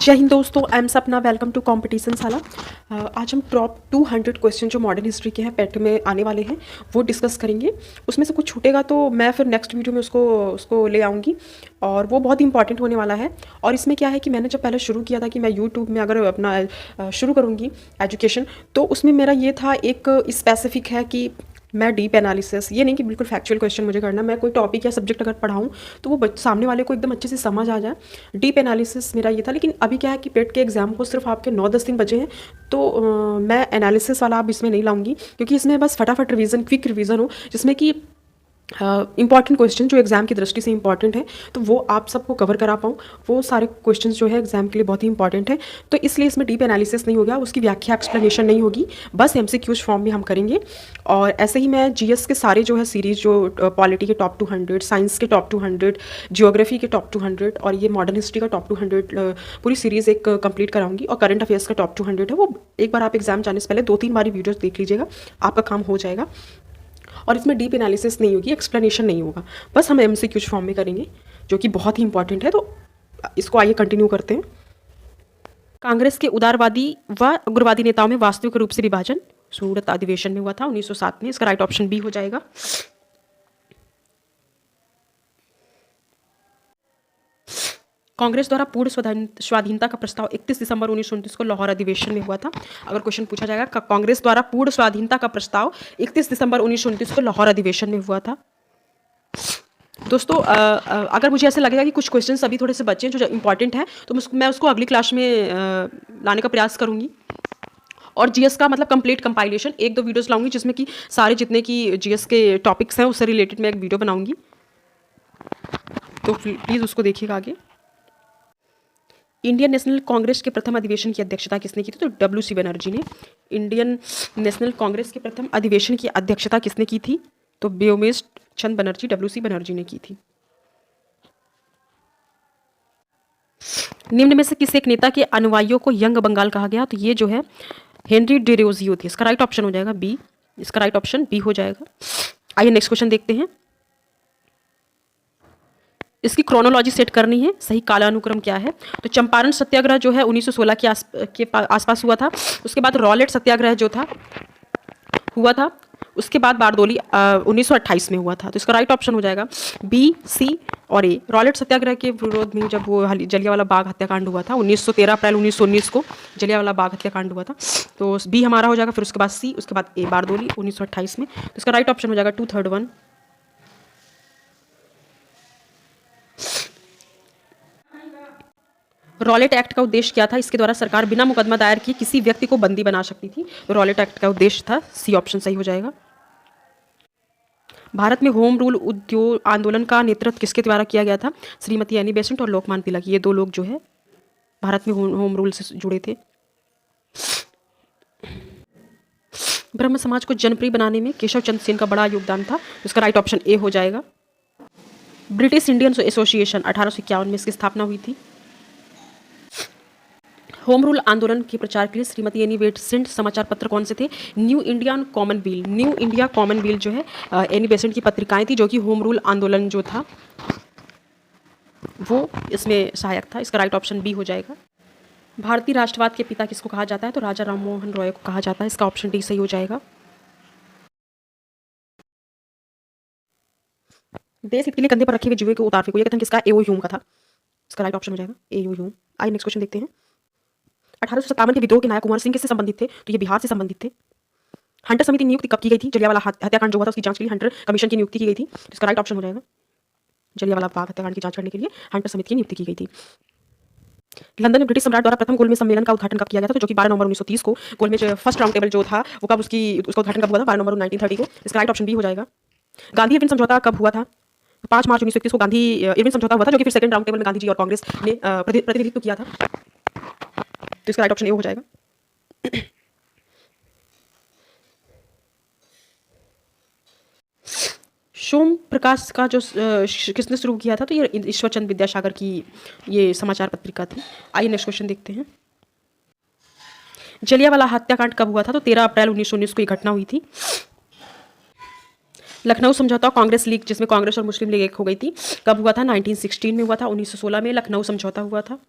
जय हिंद दोस्तों, I am सपना। वेलकम टू कंपटीशन साला। आज हम टॉप 200 क्वेश्चन जो मॉडर्न हिस्ट्री के हैं पेट में आने वाले हैं वो डिस्कस करेंगे। उसमें से कुछ छूटेगा तो मैं फिर नेक्स्ट वीडियो में उसको ले आऊँगी और वो बहुत इंपॉर्टेंट होने वाला है। और इसमें क्या है कि मैंने जब पहले शुरू किया था कि मैं यूट्यूब में अगर अपना शुरू करूँगी एजुकेशन, तो उसमें मेरा ये था एक स्पेसिफिक है कि मैं डीप एनालिसिस, ये नहीं कि बिल्कुल फैक्चुअल क्वेश्चन मुझे करना, मैं कोई टॉपिक या सब्जेक्ट अगर पढ़ाऊँ तो वो सामने वाले को एकदम अच्छे से समझ आ जाए। डीप एनालिसिस मेरा ये था। लेकिन अभी क्या है कि पेट के एग्जाम को सिर्फ आपके 9-10 दिन बचे हैं, तो मैं एनालिसिस वाला अब इसमें नहीं लाऊंगी, क्योंकि इसमें बस फटाफट रिवीजन, क्विक रिवीजन हो, जिसमें कि इंपॉर्टेंट क्वेश्चन जो एग्जाम की दृष्टि से इंपॉर्टेंट है तो वो आप सबको कवर करा पाऊँ। वो सारे क्वेश्चंस जो है एग्जाम के लिए बहुत ही इंपॉर्टेंट है, तो इसलिए इसमें डीप एनालिसिस नहीं होगा, उसकी व्याख्या एक्सप्लेनेशन नहीं होगी, बस एमसीक्यूज फॉर्म में हम करेंगे। और ऐसे ही मैं जीएस के सारे जो है सीरीज, जो पॉलिटी के टॉप 200, साइंस के टॉप 200, जियोग्राफी के टॉप 200 और ये मॉडर्न हिस्ट्री का टॉप 200 पूरी सीरीज़ एक कंप्लीट कराऊंगी। और करंट अफेयर्स का टॉप 200 है, वो एक बार आप एग्जाम जाने से पहले 2-3 बारी वीडियोस देख लीजिएगा, आपका काम हो जाएगा। और इसमें डीप एनालिसिस नहीं होगी, एक्सप्लेनेशन नहीं होगा, बस हम एमसीक्यूज फॉर्म में करेंगे, जो कि बहुत ही इंपॉर्टेंट है। तो इसको आइए कंटिन्यू करते हैं। कांग्रेस के उदारवादी व उग्रवादी नेताओं में वास्तविक रूप से विभाजन सूरत अधिवेशन में हुआ था 1907 में। इसका राइट ऑप्शन बी हो जाएगा। कांग्रेस द्वारा पूर्ण स्वाधीनता का प्रस्ताव 31 दिसंबर 1929 को लाहौर अधिवेशन में हुआ था। अगर क्वेश्चन पूछा जाएगा, कांग्रेस द्वारा पूर्ण स्वाधीनता का प्रस्ताव 31 दिसंबर 1929 को लाहौर अधिवेशन में हुआ था। दोस्तों, अगर मुझे ऐसा लगेगा कि कुछ क्वेश्चंस अभी थोड़े से बचे हैं जो इंपॉर्टेंट है, तो मैं उसको अगली क्लास में लाने का प्रयास करूंगी। और जीएस का मतलब कंप्लीट कंपाइलेशन 1-2 वीडियोस लाऊंगी, जिसमें कि सारे जितने की जीएस के टॉपिक्स हैं उससे रिलेटेड मैं एक वीडियो बनाऊंगी, तो प्लीज़ उसको देखिएगा आगे। इंडियन नेशनल कांग्रेस के प्रथम अधिवेशन की अध्यक्षता किसने की थी? तो डब्ल्यू.सी. बनर्जी ने। इंडियन नेशनल कांग्रेस के प्रथम अधिवेशन की अध्यक्षता किसने की थी? तो व्योमेश चंद बनर्जी, डब्ल्यू.सी. बनर्जी ने की थी। निम्न में से किस एक नेता के अनुयायियों को यंग बंगाल कहा गया? तो ये जो है हेनरी डेरोजियो थी। इसका राइट ऑप्शन हो जाएगा बी। इसका राइट ऑप्शन बी हो जाएगा। आइए नेक्स्ट क्वेश्चन देखते हैं। इसकी क्रोनोलॉजी सेट करनी है, सही कालानुक्रम क्या है? तो चंपारण सत्याग्रह जो है 1916 के आसपास हुआ था। उसके बाद रॉलेट सत्याग्रह जो था हुआ था। उसके बाद बारदोली 1928 में हुआ था। तो इसका राइट ऑप्शन हो जाएगा बी, सी और ए। रॉलेट सत्याग्रह के विरोध में जब वो जलियांवाला बाग हत्याकांड हुआ था 1913 अप्रैल 1919 को जलियांवाला बाग हत्याकांड हुआ था, तो बी हमारा हो जाएगा। फिर उसके बाद सी, उसके बाद ए बारदोली 1928 में। तो इसका राइट ऑप्शन हो जाएगा 231। रॉलेट एक्ट का उद्देश्य क्या था? इसके द्वारा सरकार बिना मुकदमा दायर किए किसी व्यक्ति को बंदी बना सकती थी। तो रॉलेट एक्ट का उद्देश्य था, सी ऑप्शन सही हो जाएगा। भारत में होम रूल उद्योग आंदोलन का नेतृत्व किसके द्वारा किया गया था? श्रीमती एनी बेसेंट और लोकमान तिलक, ये 2 लोग जो है भारत में होम रूल से जुड़े थे। ब्रह्म समाज को जनप्रिय बनाने में केशव चंद्र सेन का बड़ा योगदान था। इसका राइट ऑप्शन ए हो जाएगा। ब्रिटिश इंडियन एसोसिएशन 1851 में इसकी स्थापना हुई थी। होम रूल आंदोलन के प्रचार के लिए श्रीमती एनी बेसेंट समाचार पत्र कौन से थे? New India Commonwealth, new India Commonwealth जो है एनी बेसेंट की पत्रिकाएं थी, जो कि होम रूल आंदोलन जो था वो इसमें सहायक था। इसका राइट ऑप्शन बी हो जाएगा। भारतीय राष्ट्रवाद के पिता किसको कहा जाता है? तो राजा राममोहन रॉय को कहा जाता है। इसका ऑप्शन डी सही हो जाएगा। देश हित के लिए कंधे पर रखे हुए जुए को उतार फेंको, ये कथन किसका? ए.ओ. ह्यूम का था। इसका राइट ऑप्शन हो जाएगा ए.ओ. ह्यूम। आइए नेक्स्ट क्वेश्चन देखते हैं। 1857 के विद्रोह के नायक कुंवर सिंह किससे संबंधित थे? तो ये बिहार से संबंधित थे। हंटर समिति नियुक्ति कब की गई थी? जलियांवाला हत्याकांड जो हुआ था उसकी जांच के लिए हंटर कमीशन की नियुक्ति की गई थी। इसका राइट ऑप्शन हो जाएगा जलियांवाला बाग हत्याकांड की जांच करने के लिए हंटर समिति की नियुक्ति की गई थी। लंदन में ब्रिटिश सम्राट द्वारा प्रथम गोलमेज सम्मेलन का उद्घाटन कब किया गया था? तो जो कि 12 नवंबर 1930 को गोलमेज फर्स्ट राउंड टेबल जो था वो कब उसका उद्घाटन कब हुआ था? 12 नवंबर 1930 को। इसका राइट ऑप्शन बी हो जाएगा। गांधी इरविन समझौता कब हुआ था? 5 मार्च 1931 को गांधी इरविन समझौता हुआ था, जो कि फिर सेकंड राउंड टेबल में गांधी जी और कांग्रेस ने प्रतिनिधित्व किया था। तो इसका राइट ऑप्शन ए हो जाएगा। सोम प्रकाश का जो किसने शुरू किया था? तो ये ईश्वरचंद विद्यासागर की ये समाचार पत्रिका थी। आइए नेक्स्ट क्वेश्चन देखते हैं। जलियांवाला हत्याकांड कब हुआ था? तो 13 अप्रैल 1919 को ये घटना हुई थी। लखनऊ समझौता कांग्रेस लीग, जिसमें कांग्रेस और मुस्लिम लीग एक हो गई थी, कब हुआ था? 1916 में हुआ था। 1916 में लखनऊ समझौता हुआ था।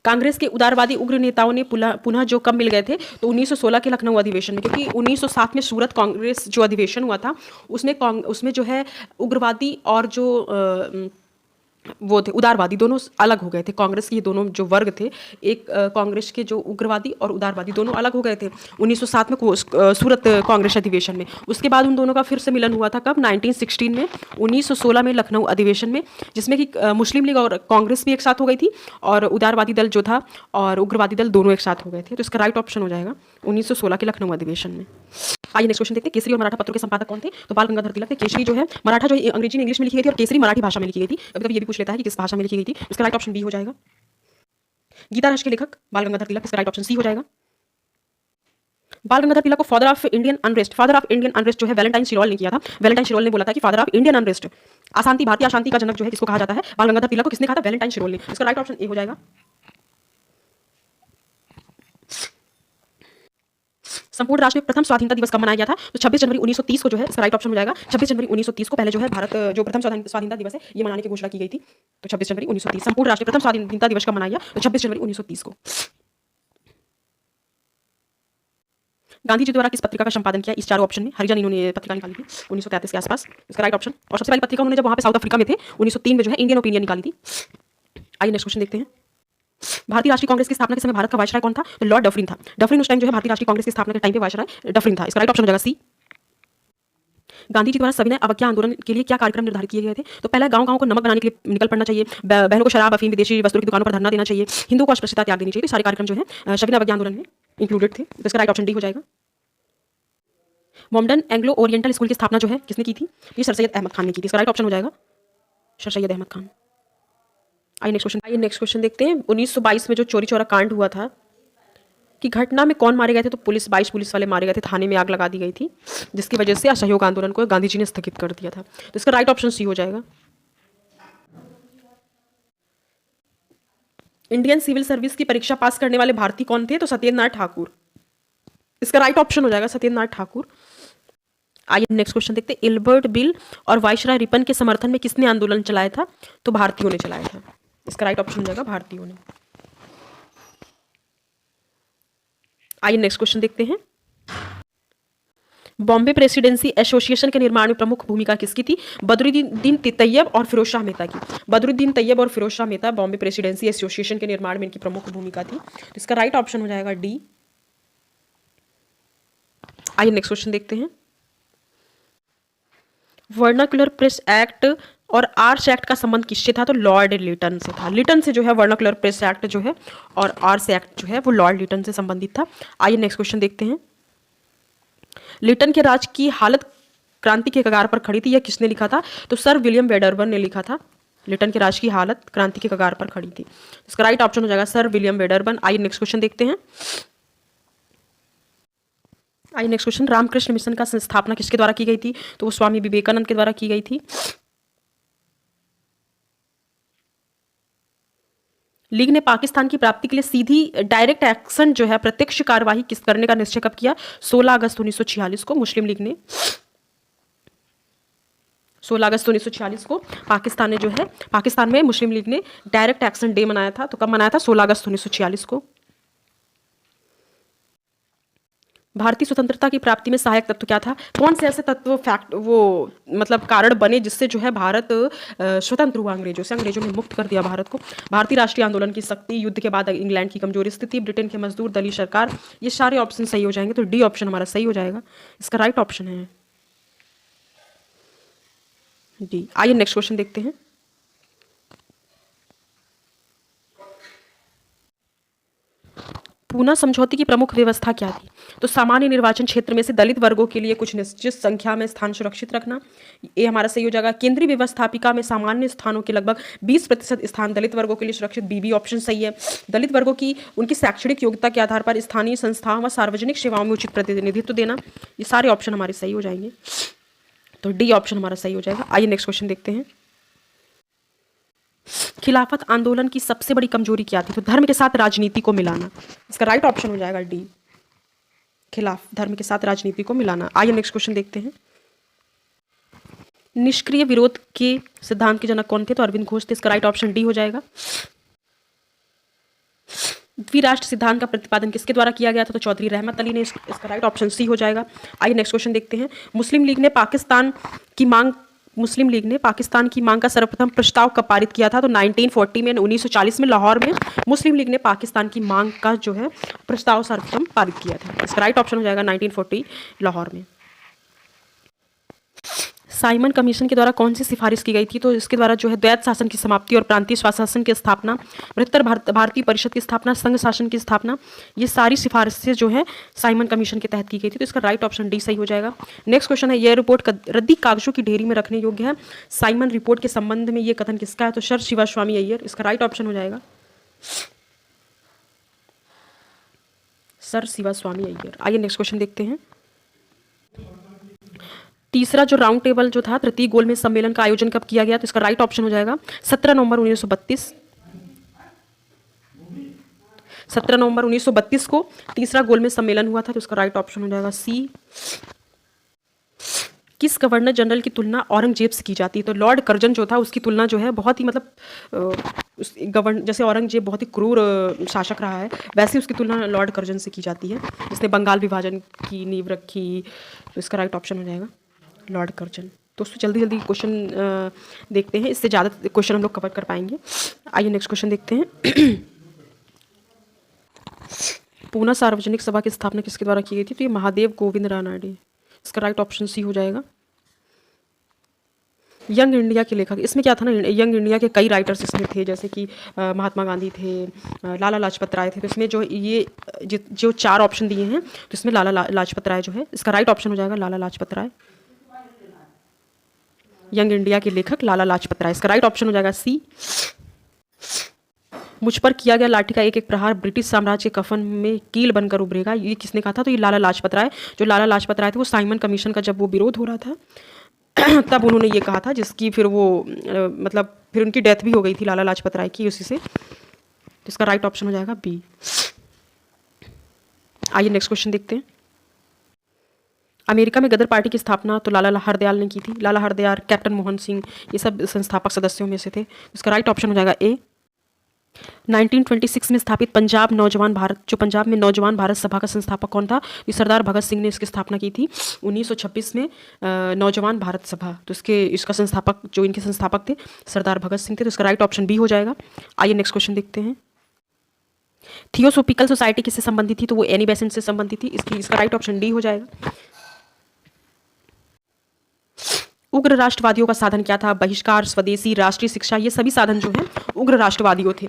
कांग्रेस के उदारवादी उग्र नेताओं ने पुनः जो कब मिल गए थे, तो 1916 के लखनऊ अधिवेशन में, क्योंकि 1907 में सूरत कांग्रेस जो अधिवेशन हुआ था उसमें जो है उग्रवादी और जो वो थे उदारवादी, दोनों अलग हो गए थे। कांग्रेस के ये दोनों जो वर्ग थे, एक कांग्रेस के जो उग्रवादी और उदारवादी दोनों अलग हो गए थे 1907 में सूरत कांग्रेस अधिवेशन में। उसके बाद उन दोनों का फिर से मिलन हुआ था कब, 1916 में, 1916 में लखनऊ अधिवेशन में, जिसमें कि मुस्लिम लीग और कांग्रेस भी एक साथ हो गई थी और उदारवादी दल जो था और उग्रवादी दल दोनों एक साथ हो गए थे। तो इसका राइट ऑप्शन हो जाएगा 1916 के लखनऊ अधिवेशन में। आइए नेक्स्ट क्वेश्चन देखते हैं। केसरी और मराठा पत्रों के संपादक कौन थे, तो बाल गंगाधर तिलक थे। केसरी जो है मराठा जो अंग्रेजी में इंग्लिश में लिखी गई थी और केसरी मराठी भाषा में लिखी गई थी। कभी कभी ये भी पूछ लेता है कि किस भाषा में लिखी गई थी, इसका राइट ऑप्शन बी हो जाएगा। गीता राष्ट्र के लेखक बाल गंगाधर तिलक, इसका राइट ऑप्शन सी हो जाएगा। बाल गंगाधर तिलक को फादर ऑफ इंडियन अनरेस्ट जो है वैलेंटाइन शिरोल ने किया था। वैलेंटाइन शिरोल ने बोला था कि फादर ऑफ इंडियन अनरेस्ट, अशांति, भारतीय अशांति का जनक जो है किसको कहा जाता है, बाल गंगाधर तिलक को किसने कहा था, वैलेंटाइन शिरोल ने। इसका राइट ऑप्शन ए हो जाएगा। संपूर्ण राष्ट्र में प्रथम स्वाधीनता दिवस कब मनाया गया था, तो 26 जनवरी 1930 को जो है इसका राइट ऑप्शन हो जाएगा। 26 जनवरी 1930 को पहले जो है भारत जो प्रथम स्वाधीनता दिवस है ये मनाने की घोषणा की गई थी। तो 26 जनवरी 1930 संपूर्ण राष्ट्र प्रथम स्वाधीनता दिवस कब मनाया गया, तो 26 जनवरी 1930 को। गांधी जी द्वारा किस पत्रिका का संपादन किया, इस चारों ऑप्शन में हरिजन इन्होंने पत्रिका निकाली थी 1933 के आसपास, इसका राइट ऑप्शन। और सबसे पहली पत्रिका उन्होंने जब वहां पे साउथ अफ्रीका में थे 1903 में जो है इंडियन ओपिनियन निकाली थी। आइए नेक्स्ट क्वेश्चन देखते हैं। भारतीय राष्ट्रीय कांग्रेस की स्थापना के समय भारत का वायसराय कौन था, तो लॉर्ड डफरिन था। डफरिन उस टाइम जो है भारतीय राष्ट्रीय कांग्रेस की स्थापना के टाइम पे वायसराय डफरिन था। इसका राइट ऑप्शन हो जाएगा सी। गांधी जी द्वारा सविनय अवज्ञा आंदोलन के लिए क्या कार्यक्रम निर्धारित किए गए थे, तो पहला गांव-गांव को नमक बनाने के लिए निकल पड़ना चाहिए, बहनों को शराब, अफीम, विदेशी वस्तुओं की दुकानों पर धरना देना चाहिए, हिंदुओं को अस्पृश्यता त्याग देनी चाहिए। तो सारे कार्यक्रम जो है सविनय अवज्ञा आंदोलन में इंक्लूडेड थे। तो इसका राइट ऑप्शन डी हो जाएगा। मॉमडन एंग्लो ओरिएंटल स्कूल की स्थापना जो है किसने की थी, ये सर सैयद अहमद खान ने की थी। इसका राइट ऑप्शन हो जाएगा सर सैयद अहमद खान। आइए नेक्स्ट क्वेश्चन देखते हैं। 1922 में जो चोरी चौरा कांड हुआ था कि घटना में कौन मारे गए थे, तो 22 पुलिस वाले मारे गए थे, थाने में आग लगा दी गई थी, जिसकी वजह से असहयोग आंदोलन को गांधी जी ने स्थगित कर दिया था। तो इसका राइट ऑप्शन सी हो जाएगा। इंडियन सिविल सर्विस की परीक्षा पास करने वाले भारतीय कौन थे, तो सत्येंद्र नाथ ठाकुर। इसका राइट ऑप्शन हो जाएगा सत्येंद्र नाथ ठाकुर। आइए नेक्स्ट क्वेश्चन देखते हैं। इल्बर्ट बिल और वाइसराय रिपन के समर्थन में किसने आंदोलन चलाया था, तो भारतीयों ने चलाया था। इसका राइट ऑप्शन हो जाएगा भारतीयों ने। आइए नेक्स्ट क्वेश्चन देखते हैं। बॉम्बे प्रेसिडेंसी एसोसिएशन के निर्माण में प्रमुख भूमिका किसकी थी, बदरुद्दीन तैयब और फिरोज शाह मेहता की। बदरुद्दीन तैयब और फिरोज शाह मेहता बॉम्बे प्रेसिडेंसी एसोसिएशन के निर्माण में इनकी प्रमुख भूमिका थी। तो इसका राइट ऑप्शन हो जाएगा डी। आइए नेक्स्ट क्वेश्चन देखते हैं। वर्नाकुलर प्रेस एक्ट और आर्स एक्ट का संबंध किससे था, तो लॉर्ड लिटन से था। लिटन से जो है वर्नाकुलर प्रेस एक्ट जो है और आर्स एक्ट जो है वो लॉर्ड लिटन से संबंधित था। आइए नेक्स्ट क्वेश्चन देखते हैं। लिटन के राज की हालत क्रांति के कगार पर खड़ी थी, यह किसने लिखा था, तो सर विलियम वेडरबर्न ने लिखा था। लिटन के राज की हालत क्रांति के कगार पर खड़ी थी। इसका राइट ऑप्शन हो जाएगा सर विलियम वेडरबर्न। आइए नेक्स्ट क्वेश्चन देखते हैं। आइए नेक्स्ट क्वेश्चन। रामकृष्ण मिशन का स्थापना किसके द्वारा की गई थी, तो वो स्वामी विवेकानंद के द्वारा की गई थी। लीग ने पाकिस्तान की प्राप्ति के लिए सीधी डायरेक्ट एक्शन जो है प्रत्यक्ष कार्यवाही किस करने का निश्चय कब किया, 16 अगस्त 1946 को मुस्लिम लीग ने 16 अगस्त 1946 को पाकिस्तान में मुस्लिम लीग ने डायरेक्ट एक्शन डे मनाया था। तो कब मनाया था, 16 अगस्त 1946 को। भारतीय स्वतंत्रता की प्राप्ति में सहायक तत्व क्या था, कौन से ऐसे तत्व कारण बने जिससे जो है भारत स्वतंत्र हुआ अंग्रेजों से, अंग्रेजों ने मुक्त कर दिया भारत को। भारतीय राष्ट्रीय आंदोलन की शक्ति, युद्ध के बाद इंग्लैंड की कमजोरी स्थिति, ब्रिटेन के मजदूर दलीय सरकार, ये सारे ऑप्शन सही हो जाएंगे। तो डी ऑप्शन हमारा सही हो जाएगा। इसका राइट ऑप्शन है डी। आइए नेक्स्ट क्वेश्चन देखते हैं। पूना समझौते की प्रमुख व्यवस्था क्या थी, तो सामान्य निर्वाचन क्षेत्र में से दलित वर्गों के लिए कुछ निश्चित संख्या में स्थान सुरक्षित रखना, ये हमारा सही हो जाएगा। केंद्रीय व्यवस्थापिका में सामान्य स्थानों के लगभग 20% स्थान दलित वर्गों के लिए सुरक्षित, बी ऑप्शन सही है। दलित वर्गों की उनकी शैक्षणिक योग्यता के आधार पर स्थानीय संस्थाओं व सार्वजनिक सेवाओं में उचित प्रतिनिधित्व देना, ये सारे ऑप्शन हमारे सही हो जाएंगे। तो डी ऑप्शन हमारा सही हो जाएगा। आइए नेक्स्ट क्वेश्चन देखते हैं। खिलाफत आंदोलन की सबसे बड़ी कमजोरी क्या थी, तो धर्म के साथ राजनीति को मिलाना, इसका राइट ऑप्शन हो जाएगा डी। धर्म के साथ राजनीति को मिलाना। आइए नेक्स्ट क्वेश्चन देखते हैं। निष्क्रिय विरोध के सिद्धांत के जनक कौन थे, तो अरविंद घोष थे। इसका राइट ऑप्शन डी हो जाएगा। द्विराष्ट्र सिद्धांत का प्रतिपादन किसके द्वारा किया गया था? तो चौधरी रहमत अली ने। इसका राइट ऑप्शन सी हो जाएगा। आइए नेक्स्ट क्वेश्चन देखते हैं। मुस्लिम लीग ने पाकिस्तान की मांग का सर्वप्रथम प्रस्ताव कब पारित किया था? तो 1940 में, 1940 में लाहौर में मुस्लिम लीग ने पाकिस्तान की मांग का जो है प्रस्ताव सर्वप्रथम पारित किया था। इसका राइट ऑप्शन हो जाएगा 1940 लाहौर में। साइमन कमीशन के द्वारा कौन सी सिफारिश की गई थी? तो इसके द्वारा जो है द्वैत शासन की समाप्ति और प्रांतीय स्वशासन की स्थापना, बृहत्तर भारतीय परिषद की स्थापना, संघ शासन की स्थापना, ये सारी सिफारिशें जो है साइमन कमीशन के तहत की गई थी। तो इसका राइट ऑप्शन डी सही हो जाएगा। नेक्स्ट क्वेश्चन है, यह रिपोर्ट रद्दी कागजों की ढेरी में रखने योग्य है? साइमन रिपोर्ट के संबंध में ये कथन किसका है? तो सर शिवास्वामी अय्यर। इसका राइट ऑप्शन हो जाएगा सर शिवास्वामी अय्यर। आइए नेक्स्ट क्वेश्चन देखते हैं। तीसरा जो राउंड टेबल जो था तृतीय गोलमेज सम्मेलन का आयोजन कब किया गया? तो इसका राइट ऑप्शन हो जाएगा 17 नवंबर 1932। 17 नवंबर 1932 को तीसरा गोलमेज सम्मेलन हुआ था। तो इसका राइट ऑप्शन हो जाएगा सी। किस गवर्नर जनरल की तुलना औरंगजेब से की जाती है? तो लॉर्ड कर्जन जो था उसकी तुलना जो है बहुत ही जैसे औरंगजेब बहुत ही क्रूर शासक रहा है, वैसे उसकी तुलना लॉर्ड कर्जन से की जाती है, जिसने बंगाल विभाजन की नींव रखी। तो इसका राइट ऑप्शन हो जाएगा लॉर्ड कर्जन। दोस्तों जल्दी जल्दी क्वेश्चन देखते हैं, इससे ज़्यादा क्वेश्चन हम लोग कवर कर पाएंगे। आइए नेक्स्ट क्वेश्चन देखते हैं। पूना सार्वजनिक सभा की स्थापना किसके द्वारा की गई थी? तो ये महादेव गोविंद रानाडे। इसका राइट ऑप्शन सी हो जाएगा। यंग इंडिया के लेखक, इसमें क्या था ना, यंग इंडिया के कई राइटर्स इसमें थे, जैसे कि महात्मा गांधी थे, लाला लाजपत राय थे। तो इसमें जो ये जो 4 ऑप्शन दिए हैं, तो इसमें लाला लाजपत राय जो है, इसका राइट ऑप्शन हो जाएगा लाला लाजपत राय। यंग इंडिया के लेखक लाला लाजपत राय। इसका राइट ऑप्शन हो जाएगा सी। मुझ पर किया गया लाठी का एक एक प्रहार ब्रिटिश साम्राज्य के कफन में कील बनकर उभरेगा, ये किसने कहा था? तो ये लाला लाजपत राय। जो लाला लाजपत राय थे वो साइमन कमीशन का जब वो विरोध हो रहा था तब उन्होंने ये कहा था, जिसकी फिर वो मतलब फिर उनकी डेथ भी हो गई थी लाला लाजपत राय की उसी से। तो इसका राइट ऑप्शन हो जाएगा बी। आइए नेक्स्ट क्वेश्चन देखते हैं। अमेरिका में गदर पार्टी की स्थापना तो लाला हरदयाल ने की थी। लाला हरदयाल, कैप्टन मोहन सिंह, ये सब संस्थापक सदस्यों में से थे। इसका राइट ऑप्शन हो जाएगा ए। 1926 में स्थापित पंजाब में नौजवान भारत सभा का संस्थापक कौन था? ये सरदार भगत सिंह ने इसकी स्थापना की थी 1926 में, नौजवान भारत सभा। तो इसका संस्थापक, जो इनके संस्थापक थे, सरदार भगत सिंह थे। तो इसका राइट ऑप्शन बी हो जाएगा। आइए नेक्स्ट क्वेश्चन देखते हैं। थियोसोफिकल सोसाइटी किससे संबंधित थी? तो वो एनी बेसेंट से संबंधित थी। इसका राइट ऑप्शन डी हो जाएगा। उग्र राष्ट्रवादियों का साधन क्या था? बहिष्कार, स्वदेशी, राष्ट्रीय शिक्षा, ये सभी साधन जो हैं उग्र राष्ट्रवादियों के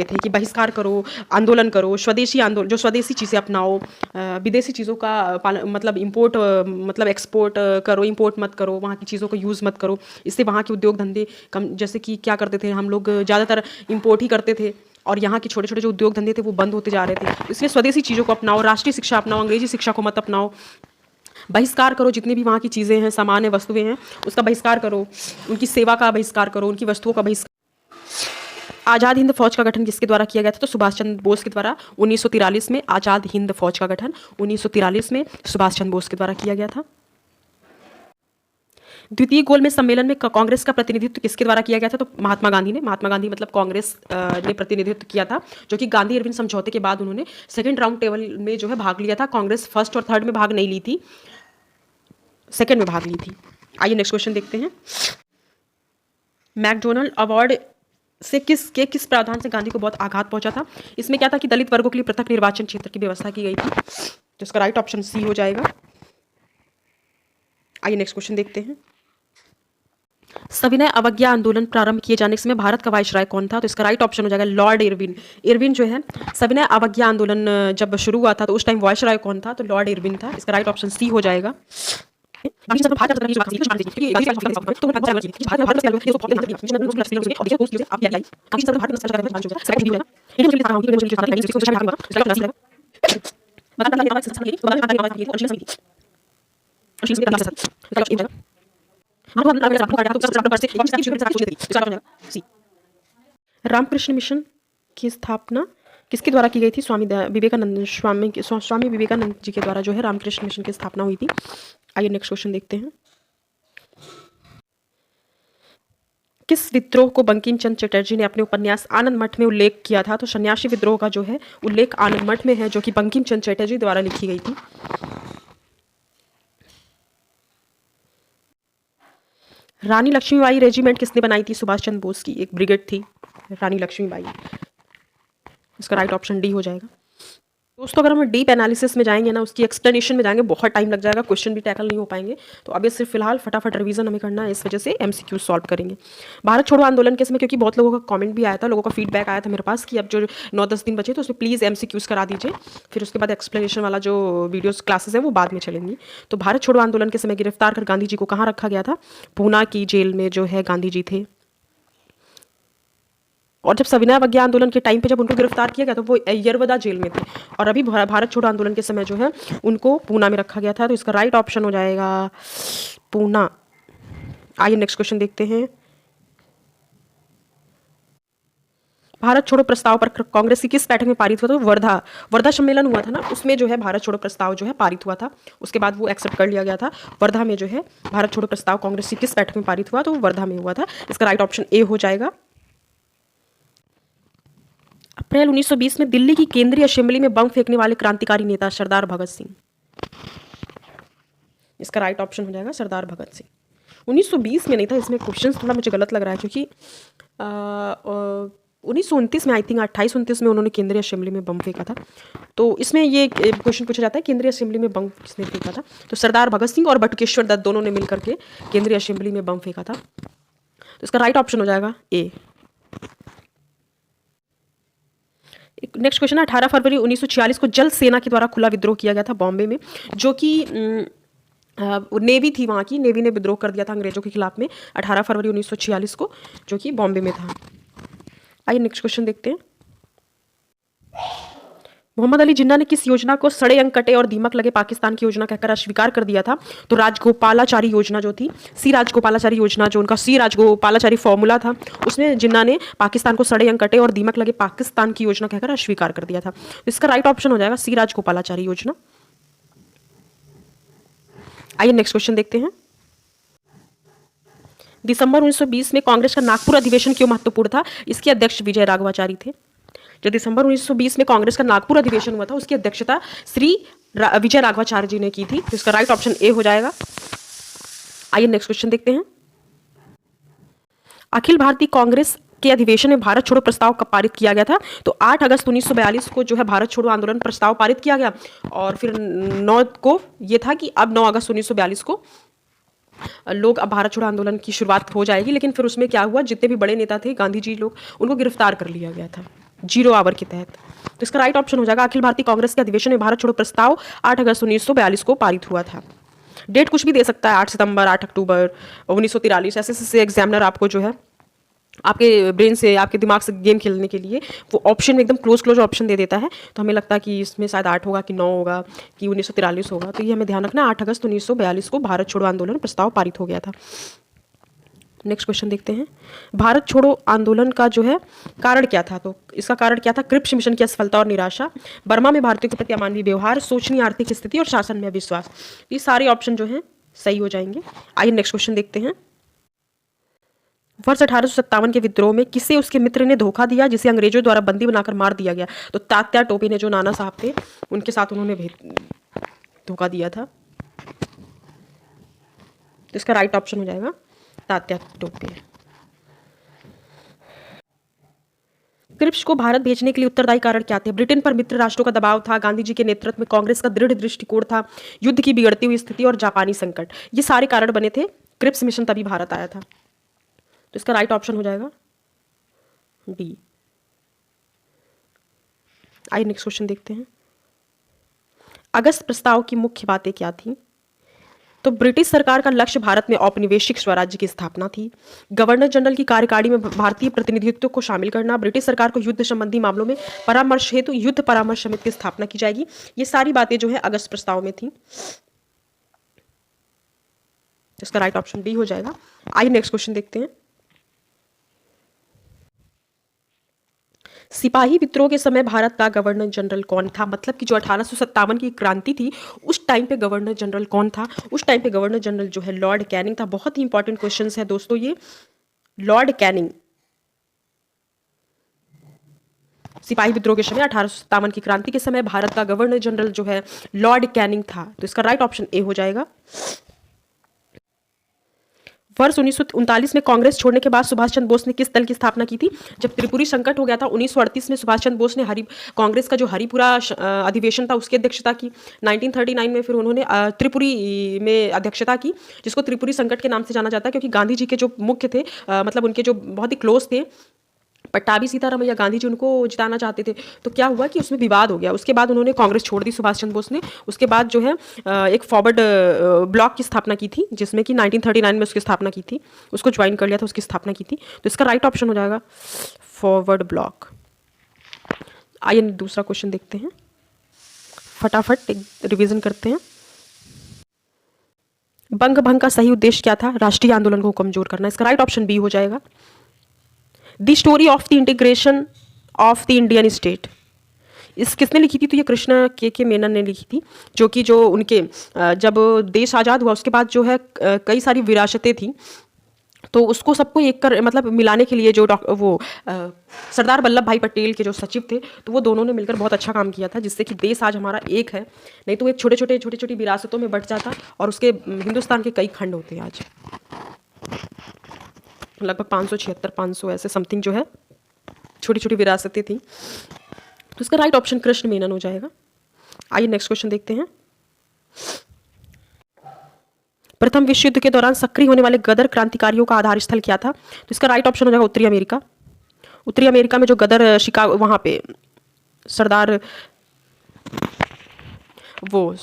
थे कि बहिष्कार करो, आंदोलन करो, स्वदेशी आंदोलन, जो स्वदेशी चीज़ें अपनाओ, विदेशी चीज़ों का मतलब इंपोर्ट मतलब एक्सपोर्ट करो, इंपोर्ट मत करो, वहाँ की चीज़ों का यूज़ मत करो। इससे वहाँ के उद्योग धंधे कम, जैसे कि क्या करते थे हम लोग, ज़्यादातर इंपोर्ट ही करते थे और यहाँ के छोटे छोटे जो उद्योग धंधे थे वो बंद होते जा रहे थे। इसलिए स्वदेशी चीज़ों को अपनाओ, राष्ट्रीय शिक्षा अपनाओ, अंग्रेजी शिक्षा को मत अपनाओ, बहिष्कार करो, जितनी भी वहाँ की चीज़ें हैं, सामान है, वस्तुएं हैं, उसका बहिष्कार करो, उनकी सेवा का बहिष्कार करो, उनकी वस्तुओं का बहिष्कार। आज़ाद हिंद फौज का गठन किसके द्वारा किया गया था? तो सुभाष चंद्र बोस के द्वारा 1943 में आज़ाद हिंद फौज का गठन 1943 में सुभाष चंद्र बोस के द्वारा किया गया था। द्वितीय गोलमेज सम्मेलन में कांग्रेस का प्रतिनिधित्व किसके द्वारा किया गया था? तो महात्मा गांधी ने। महात्मा गांधी मतलब कांग्रेस ने प्रतिनिधित्व किया था, जो कि गांधी इरविन समझौते के बाद उन्होंने सेकंड राउंड टेबल में जो है भाग लिया था। कांग्रेस फर्स्ट और थर्ड में भाग नहीं ली थी, सेकंड में भाग ली थी। आइए नेक्स्ट क्वेश्चन देखते हैं। मैकडोनल्ड अवार्ड से किस प्रावधान से गांधी को बहुत आघात पहुंचा था? इसमें क्या था कि दलित वर्गों के लिए पृथक निर्वाचन क्षेत्र की व्यवस्था की गई थी। तो इसका राइट ऑप्शन सी हो जाएगा। आइए नेक्स्ट क्वेश्चन देखते हैं। सविनय अवज्ञा आंदोलन प्रारंभ किए जाने के समय भारत का वायसराय कौन था? तो इसका राइट ऑप्शन हो जाएगा लॉर्ड इरविन। इरविन जो है, सविनय अवज्ञा आंदोलन जब शुरू हुआ था तो उस टाइम वायसराय कौन था? तो लॉर्ड इरविन था। इसका राइट ऑप्शन सी हो जाएगा। रामकृष्ण मिशन की स्थापना किसके द्वारा की गई थी? स्वामी विवेकानंद जी के द्वारा जो है रामकृष्ण मिशन की स्थापना हुई थी। आइए नेक्स्ट क्वेश्चन देखते हैं। किस विद्रोह को बंकिम चंद्र चटर्जी ने अपने उपन्यास आनंद मठ में उल्लेख किया था? तो सन्यासी विद्रोह का जो है उल्लेख आनंद मठ में है, जो कि बंकिम चंद्र चटर्जी द्वारा लिखी गई थी। रानी लक्ष्मीबाई रेजिमेंट किसने बनाई थी? सुभाष चंद्र बोस की एक ब्रिगेड थी रानी लक्ष्मीबाई। इसका राइट ऑप्शन डी हो जाएगा। दोस्तों अगर हम डीप एनालिसिस में जाएंगे ना, उसकी एक्सप्लेनेशन में जाएंगे, बहुत टाइम लग जाएगा, क्वेश्चन भी टैकल नहीं हो पाएंगे। तो अभी सिर्फ फिलहाल फटाफट रिवीजन हमें करना है, इस वजह से एमसीक्यू सॉल्व करेंगे। भारत छोड़ो आंदोलन के समय, क्योंकि बहुत लोगों का कमेंट भी आया था, लोगों का फीडबैक आया था मेरे पास कि अब जो 9-10 दिन बचे तो उसमें प्लीज़ एमसीक्यूज़ करा दीजिए, फिर उसके बाद एक्सप्लेनेशन वाला जो वीडियोस क्लासेस हैं वो बाद में चलेंगी। तो भारत छोड़ो आंदोलन के समय गिरफ्तार कर गांधी जी को कहाँ रखा गया था? पूना की जेल में जो है गांधी जी थे। और जब सविनय अवज्ञा आंदोलन के टाइम पे जब उनको गिरफ्तार किया गया तो वो यरवदा जेल में थे, और अभी भारत छोड़ो आंदोलन के समय जो है उनको पूना में रखा गया था। तो इसका राइट ऑप्शन हो जाएगा पूना। आइए नेक्स्ट क्वेश्चन देखते हैं। भारत छोड़ो प्रस्ताव पर कांग्रेस की किस बैठक में पारित हुआ था? तो वर्धा सम्मेलन हुआ था ना, उसमें जो है भारत छोड़ो प्रस्ताव जो है पारित हुआ था। उसके बाद वो एक्सेप्ट कर लिया गया था। वर्धा में जो है भारत छोड़ो प्रस्ताव कांग्रेस की किस बैठक में पारित हुआ? तो वर्धा में हुआ था। इसका राइट ऑप्शन ए हो जाएगा। अप्रैल 1920 में दिल्ली की केंद्रीय असेंबली में बम फेंकने वाले क्रांतिकारी नेता सरदार भगत सिंह। इसका राइट ऑप्शन हो जाएगा सरदार भगत सिंह। 1920 में नहीं था, इसमें क्वेश्चन थोड़ा मुझे गलत लग रहा है, क्योंकि 1929 में, आई थिंक 28-29 में उन्होंने केंद्रीय असेंबली में बम फेंका था। तो इसमें ये क्वेश्चन पूछा जाता है केंद्रीय असेंबली में बम किसने फेंका था? तो सरदार भगत सिंह और बटुकेश्वर दत्त दोनों ने मिलकर के केंद्रीय असेंबली में बम फेंका था। तो इसका राइट ऑप्शन हो जाएगा ए। नेक्स्ट क्वेश्चन है 18 फरवरी 1946 को जल सेना के द्वारा खुला विद्रोह किया गया था बॉम्बे में, जो कि नेवी थी, वहाँ की नेवी ने विद्रोह कर दिया था अंग्रेजों के खिलाफ में 18 फरवरी 1946 को, जो कि बॉम्बे में था। आइए नेक्स्ट क्वेश्चन देखते हैं। मोहम्मद अली जिन्ना ने किस योजना को सड़े अंक कटे और दीमक लगे पाकिस्तान की योजना कहकर अस्वीकार कर दिया था? तो राजगोपालाचारी योजना जो थी, सी राजगोपालाचारी योजना, जो उनका सी राजगोपालाचारी फॉर्मूला था, उसमें जिन्ना ने पाकिस्तान को सड़े अंक कटे और दीमक लगे पाकिस्तान की योजना कहकर अस्वीकार कर दिया था। तो इसका राइट ऑप्शन हो जाएगा सी राजगोपालाचारी योजना। आइए नेक्स्ट क्वेश्चन देखते हैं। दिसंबर 1920 में कांग्रेस का नागपुर अधिवेशन क्यों महत्वपूर्ण था? इसके अध्यक्ष विजय राघवाचारी थे। जो दिसंबर 1920 में कांग्रेस का नागपुर अधिवेशन हुआ था, उसकी अध्यक्षता श्री विजय राघवाचार्य जी ने की थी। तो इसका राइट ऑप्शन ए हो जाएगा। आइए नेक्स्ट क्वेश्चन देखते हैं। अखिल भारतीय कांग्रेस के अधिवेशन में भारत छोड़ो प्रस्ताव कब पारित किया गया था? तो 8 अगस्त 1942 को जो है भारत छोड़ो आंदोलन प्रस्ताव पारित किया गया, और फिर 9 को ये था कि अब 9 अगस्त 1942 को लोग अब भारत छोड़ो आंदोलन की शुरुआत हो जाएगी। लेकिन फिर उसमें क्या हुआ, जितने भी बड़े नेता थे गांधी जी लोग, उनको गिरफ्तार कर लिया गया था 0 आवर के तहत। तो इसका राइट ऑप्शन हो जाएगा अखिल भारतीय कांग्रेस के अधिवेशन में भारत छोड़ो प्रस्ताव 8 अगस्त 1942 को पारित हुआ था। डेट कुछ भी दे सकता है, 8 सितंबर, 8 अक्टूबर 1943, ऐसे एग्जामिनर आपको जो है आपके ब्रेन से, आपके दिमाग से गेम खेलने के लिए वो ऑप्शन में एकदम क्लोज ऑप्शन दे देता है। तो हमें लगता है कि इसमें शायद 8 होगा कि 9 होगा कि 1943 होगा। तो ये हमें ध्यान रखना, 8 अगस्त 1942 को भारत छोड़ो आंदोलन प्रस्ताव पारित हो गया था। नेक्स्ट क्वेश्चन देखते हैं। भारत छोड़ो आंदोलन का जो है कारण क्या था? तो इसका कारण क्या था? क्रिप्स मिशन की असफलता और निराशा, बर्मा में भारतीयों के प्रति अमानवीय व्यवहार, शोचनीय आर्थिक स्थिति और शासन में अविश्वास। ये सारे ऑप्शन जो हैं सही हो जाएंगे। आइए नेक्स्ट क्वेश्चन देखते हैं। वर्ष 1857 के विद्रोह में किसे उसके मित्र ने धोखा दिया, जिसे अंग्रेजों द्वारा बंदी बनाकर मार दिया गया? तो तात्या टोपे ने, जो नाना साहब थे, उनके साथ उन्होंने धोखा दिया था। तो इसका राइट ऑप्शन हो जाएगा तात्या टोपे। क्रिप्स को भारत भेजने के लिए उत्तरदायी कारण क्या थे? ब्रिटेन पर मित्र राष्ट्रों का दबाव था, गांधी जी के नेतृत्व में कांग्रेस का दृढ़ दृष्टिकोण था, युद्ध की बिगड़ती हुई स्थिति और जापानी संकट। ये सारे कारण बने थे, क्रिप्स मिशन तभी भारत आया था। तो इसका राइट ऑप्शन हो जाएगा डी। आइए नेक्स्ट क्वेश्चन देखते हैं। अगस्त प्रस्ताव की मुख्य बातें क्या थी? तो ब्रिटिश सरकार का लक्ष्य भारत में औपनिवेशिक स्वराज्य की स्थापना थी, गवर्नर जनरल की कार्यकारिणी में भारतीय प्रतिनिधित्व को शामिल करना, ब्रिटिश सरकार को युद्ध संबंधी मामलों में परामर्श हेतु युद्ध परामर्श समिति की स्थापना की जाएगी। ये सारी बातें जो है अगस्त प्रस्ताव में थी। इसका राइट ऑप्शन डी हो जाएगा। आइए नेक्स्ट क्वेश्चन देखते हैं। सिपाही विद्रोह के समय भारत का गवर्नर जनरल कौन था? मतलब कि जो 1857 की क्रांति थी, उस टाइम पे गवर्नर जनरल कौन था? उस टाइम पे गवर्नर जनरल जो है लॉर्ड कैनिंग था। बहुत ही इंपॉर्टेंट क्वेश्चन है दोस्तों ये। Lord Canning. सिपाही विद्रोह के समय 1857 की क्रांति के समय भारत का गवर्नर जनरल जो है लॉर्ड कैनिंग था। तो इसका राइट ऑप्शन ए हो जाएगा। वर्ष 1939 में कांग्रेस छोड़ने के बाद सुभाष चंद्र बोस ने किस दल की स्थापना की थी? जब त्रिपुरी संकट हो गया था 1938 में, सुभाष चंद्र बोस ने कांग्रेस का जो हरिपुरा अधिवेशन था उसकी अध्यक्षता की। 1939 में फिर उन्होंने त्रिपुरी में अध्यक्षता की, जिसको त्रिपुरी संकट के नाम से जाना जाता है, क्योंकि गांधी जी के जो मुख्य थे, मतलब उनके जो बहुत ही क्लोज थे पट्टाभी सीतारामैया, गांधी जी उनको जिताना चाहते थे। तो क्या हुआ कि उसमें विवाद हो गया। उसके बाद उन्होंने कांग्रेस छोड़ दी सुभाष चंद्र बोस ने। उसके बाद जो है एक फॉरवर्ड ब्लॉक की स्थापना की थी, जिसमें कि 1939 में उसकी स्थापना की थी, उसको ज्वाइन कर लिया था, उसकी स्थापना की थी। तो इसका राइट ऑप्शन हो जाएगा फॉरवर्ड ब्लॉक। आइए दूसरा क्वेश्चन देखते हैं, फटाफट एक रिविजन करते हैं। बंग भंग का सही उद्देश्य क्या था? राष्ट्रीय आंदोलन को कमजोर करना। इसका राइट ऑप्शन बी हो जाएगा। The story of the integration of the Indian state, इस किसने लिखी थी? तो ये कृष्ण के मेनन ने लिखी थी, जो कि जो उनके जब देश आज़ाद हुआ उसके बाद जो है कई सारी विरासतें थी, तो उसको सबको एक कर मतलब मिलाने के लिए जो सरदार वल्लभ भाई पटेल के जो सचिव थे, तो वो दोनों ने मिलकर बहुत अच्छा काम किया था, जिससे कि देश आज हमारा एक है। नहीं तो एक छोटे छोटी विरासतों में बट जाता, और उसके हिंदुस्तान के कई खंड होते हैं आज, लगभग 576-500 ऐसे समथिंग जो है छोटी छोटी विरासतें थी। तो इसका राइट ऑप्शन कृष्ण मेनन हो जाएगा। आइए नेक्स्ट क्वेश्चन देखते हैं। प्रथम विश्व युद्ध के दौरान सक्रिय होने वाले गदर क्रांतिकारियों का आधार स्थल क्या था? तो इसका राइट ऑप्शन हो जाएगा उत्तरी अमेरिका। उत्तरी अमेरिका में जो गदर शिकागो, वहां पे सरदार वो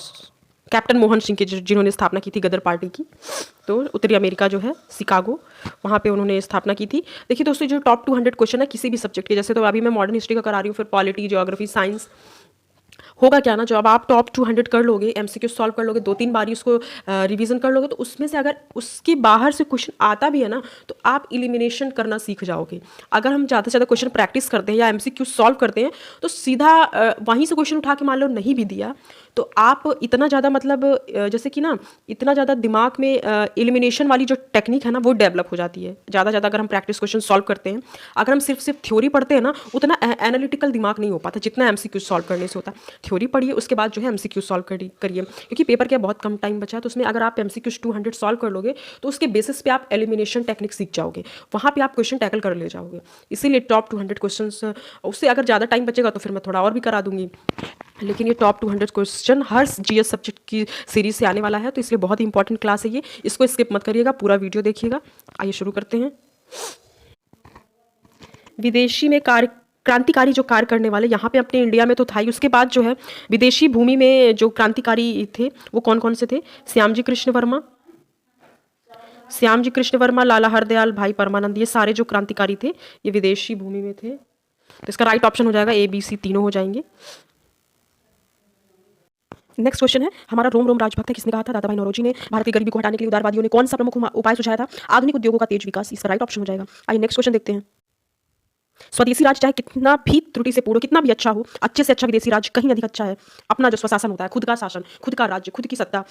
कैप्टन मोहन सिंह की जिन्होंने स्थापना की थी गदर पार्टी की, तो उत्तरी अमेरिका जो है शिकागो, वहाँ पे उन्होंने स्थापना की थी। देखिए दोस्तों, जो टॉप 200 क्वेश्चन है किसी भी सब्जेक्ट के, जैसे तो अभी मैं मॉडर्न हिस्ट्री का करा रही हूँ, फिर पॉलिटी, ज्योग्राफी, साइंस, होगा क्या ना, जो अब आप टॉप 200 कर लोगे, एमसीक्यू सॉल्व कर लोगे, 2-3 बार उसको रिवीजन कर लोगे, तो उसमें से अगर उसके बाहर से क्वेश्चन आता भी है ना, तो आप इलिमिनेशन करना सीख जाओगे। अगर हम ज़्यादा से ज़्यादा क्वेश्चन प्रैक्टिस करते हैं या एमसीक्यू सॉल्व करते हैं, तो सीधा वहीं से क्वेश्चन उठा के मान लो नहीं भी दिया, तो आप इतना ज़्यादा मतलब जैसे कि ना इतना ज़्यादा दिमाग में एलिमिनेशन वाली जो टेक्निक है ना, वो डेवलप हो जाती है ज़्यादा ज़्यादा अगर हम प्रैक्टिस क्वेश्चन सॉल्व करते हैं। अगर हम सिर्फ थ्योरी पढ़ते हैं ना, उतना एनालिटिकल दिमाग नहीं हो पाता जितना एमसीक्यू सॉल्व करने से होता है। थ्योरी पढ़िए, उसके बाद जो है एमसीक्यू सॉल्व करिए, क्योंकि पेपर के बहुत कम टाइम बचा है, तो उसमें अगर आप एमसीक्यू 200 सॉल्व कर लोगे, तो उसके बेसिस पे आप एलिमिनेशन टेक्निक सीख जाओगे, वहाँ पे आप क्वेश्चन टैकल कर ले जाओगे। इसीलिए टॉप 200 क्वेश्चन, उससे अगर ज़्यादा टाइम बचेगा तो फिर मैं थोड़ा और भी करा दूंगी, लेकिन ये टॉप 200 क्वेश्चन हर जीएस सब्जेक्ट की सीरीज से आने वाला है, तो इसलिए बहुत ही इंपॉर्टेंट क्लास है ये, इसको स्किप मत करिएगा, पूरा वीडियो देखिएगा। आइए शुरू करते हैं। विदेशी में क्रांतिकारी जो कार्य करने वाले, यहाँ पे अपने इंडिया में तो था ही, उसके बाद जो है विदेशी भूमि में जो क्रांतिकारी थे वो कौन कौन से थे? श्यामजी कृष्ण वर्मा, लाला हरदयाल, भाई परमानंद, ये सारे जो क्रांतिकारी थे ये विदेशी भूमि में थे। तो इसका राइट ऑप्शन हो जाएगा ए, बी, सी, तीनों हो जाएंगे। नेक्स्ट क्वेश्चन है, हमारा रोम राजभक्त है, किसने कहा था? दादा भाई नौरोजी ने। भारत की गरीबी को हटाने के लिए उदारवादियों ने कौन सा प्रमुख उपाय सुझाया था? आधुनिक उद्योगों का तेज विकास। इसका राइट ऑप्शन हो जाएगा। आइए नेक्स्ट क्वेश्चन देखते हैं। स्वदेशी राज चाहे कितना भी त्रुटि से पूर्ण, कितना भी अच्छा हो, अच्छे से अच्छा विदेशी राज कहीं अधिक अच्छा है। अपना जो स्वशासन होता है, खुद का शासन, खुद का राज्य, खुद की सत्ता,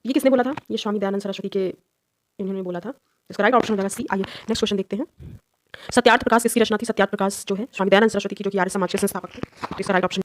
ये किसने बोला था? ये स्वामी दयानंद सरस्वती के इन्होंने बोला था। इसका राइट ऑप्शन हो जाएगा सी। आइए नेक्स्ट क्वेश्चन देखते हैं। सत्यार्थ प्रकाश किसकी रचना थी? सत्यार्थ प्रकाश जो है स्वामी दयानंद सरस्वती की, जो कि आर्य समाज के संस्थापक थे। तो इसका राइट ऑप्शन